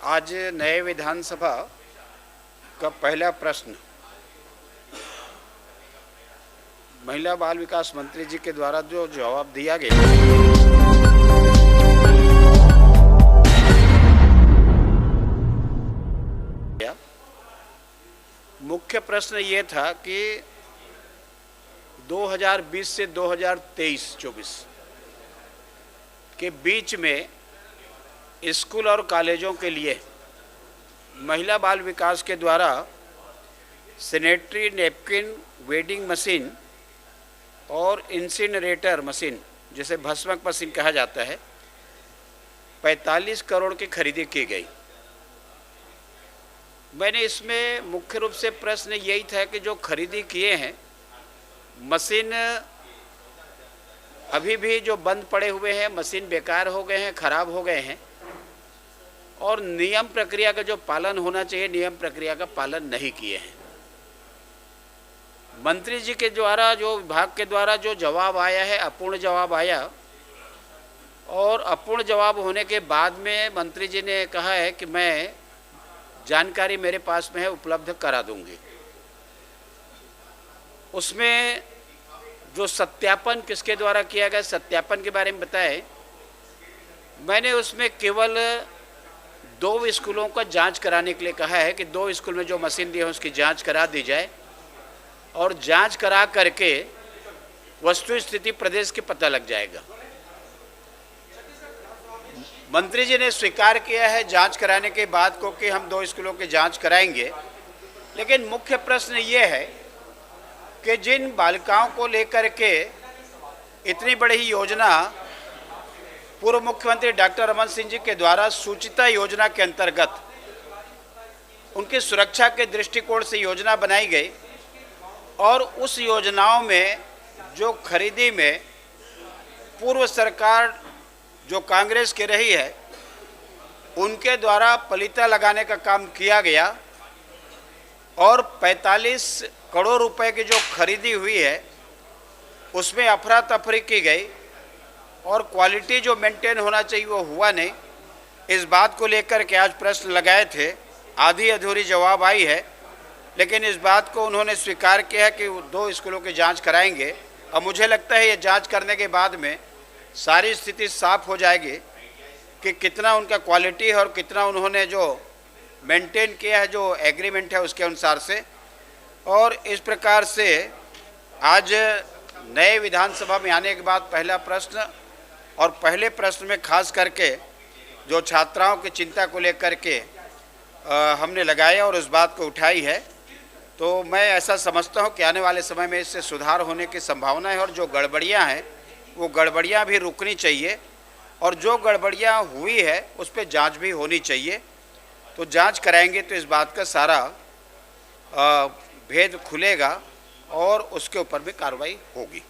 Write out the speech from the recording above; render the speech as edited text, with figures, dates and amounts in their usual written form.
आज नए विधानसभा का पहला प्रश्न महिला बाल विकास मंत्री जी के द्वारा जो जवाब दिया गया, मुख्य प्रश्न ये था कि 2020 से 2023-24 के बीच में स्कूल और कॉलेजों के लिए महिला बाल विकास के द्वारा सैनिटरी नैपकिन वेडिंग मशीन और इंसिनरेटर मशीन, जिसे भस्मक मशीन कहा जाता है, 45 करोड़ की खरीदी की गई। मैंने इसमें मुख्य रूप से प्रश्न यही था कि जो खरीदी किए हैं मशीन अभी भी जो बंद पड़े हुए हैं, मशीन बेकार हो गए हैं, खराब हो गए हैं और नियम प्रक्रिया का जो पालन होना चाहिए नियम प्रक्रिया का पालन नहीं किए हैं। मंत्री जी के द्वारा जो विभाग के द्वारा जो जवाब आया है अपूर्ण जवाब आया, और अपूर्ण जवाब होने के बाद में मंत्री जी ने कहा है कि मैं जानकारी मेरे पास में है उपलब्ध करा दूंगी। उसमें जो सत्यापन किसके द्वारा किया गया, सत्यापन के बारे में बताएं। मैंने उसमें केवल 2 स्कूलों का जांच कराने के लिए कहा है कि 2 स्कूल में जो मशीन दी है उसकी जांच करा दी जाए और जांच करा करके वस्तु स्थिति प्रदेश के पता लग जाएगा। मंत्री जी ने स्वीकार किया है जांच कराने के बाद को कि हम 2 स्कूलों की जांच कराएंगे, लेकिन मुख्य प्रश्न ये है कि जिन बालिकाओं को लेकर के इतनी बड़ी योजना पूर्व मुख्यमंत्री डॉक्टर रमन सिंह जी के द्वारा सूचिता योजना के अंतर्गत उनकी सुरक्षा के दृष्टिकोण से योजना बनाई गई और उस योजनाओं में जो खरीदी में पूर्व सरकार जो कांग्रेस की रही है उनके द्वारा पलीता लगाने का काम किया गया और 45 करोड़ रुपए की जो खरीदी हुई है उसमें अफरा तफरी की गई और क्वालिटी जो मेंटेन होना चाहिए वो हुआ नहीं। इस बात को लेकर के आज प्रश्न लगाए थे, आधी अधूरी जवाब आई है, लेकिन इस बात को उन्होंने स्वीकार किया है कि 2 स्कूलों की जांच कराएंगे। और मुझे लगता है ये जांच करने के बाद में सारी स्थिति साफ हो जाएगी कि कितना उनका क्वालिटी है और कितना उन्होंने जो मेंटेन किया है जो एग्रीमेंट है उसके अनुसार से। और इस प्रकार से आज नए विधानसभा में आने के बाद पहला प्रश्न और पहले प्रश्न में खास करके जो छात्राओं की चिंता को लेकर के हमने लगाया और उस बात को उठाई है, तो मैं ऐसा समझता हूं कि आने वाले समय में इससे सुधार होने की संभावना है और जो गड़बड़ियां हैं वो गड़बड़ियां भी रुकनी चाहिए और जो गड़बड़ियां हुई है उस पर जांच भी होनी चाहिए। तो जांच कराएंगे तो इस बात का सारा भेद खुलेगा और उसके ऊपर भी कार्रवाई होगी।